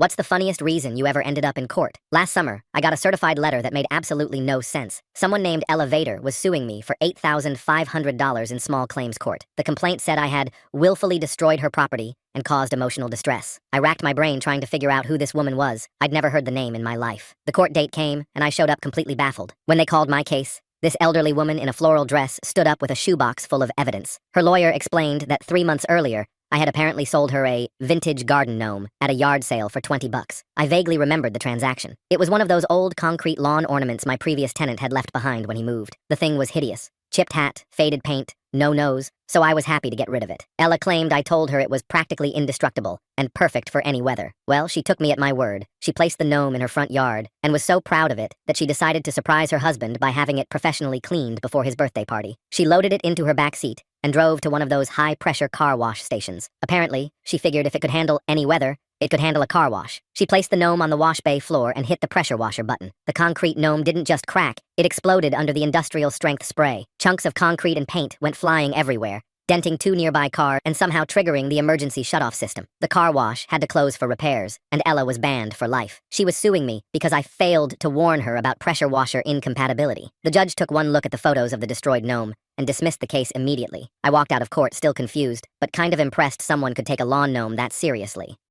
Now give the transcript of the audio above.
What's the funniest reason you ever ended up in court? Last summer, I got a certified letter that made absolutely no sense. Someone named Ella Vader was suing me for $8,500 in small claims court. The complaint said I had willfully destroyed her property and caused emotional distress. I racked my brain trying to figure out who this woman was. I'd never heard the name in my life. The court date came, and I showed up completely baffled. When they called my case, this elderly woman in a floral dress stood up with a shoebox full of evidence. Her lawyer explained that 3 months earlier, I had apparently sold her a vintage garden gnome at a yard sale for $20. I vaguely remembered the transaction. It was one of those old concrete lawn ornaments my previous tenant had left behind when he moved. The thing was hideous. Chipped hat, faded paint, no nose, so I was happy to get rid of it. Ella claimed I told her it was practically indestructible and perfect for any weather. Well, she took me at my word. She placed the gnome in her front yard and was so proud of it that she decided to surprise her husband by having it professionally cleaned before his birthday party. She loaded it into her back seat and drove to one of those high-pressure car wash stations. Apparently, she figured if it could handle any weather, it could handle a car wash. She placed the gnome on the wash bay floor and hit the pressure washer button. The concrete gnome didn't just crack, it exploded under the industrial-strength spray. Chunks of concrete and paint went flying everywhere, denting 2 nearby cars and somehow triggering the emergency shutoff system. The car wash had to close for repairs, and Ella was banned for life. She was suing me because I failed to warn her about pressure washer incompatibility. The judge took one look at the photos of the destroyed gnome and dismissed the case immediately. I walked out of court still confused, but kind of impressed someone could take a lawn gnome that seriously.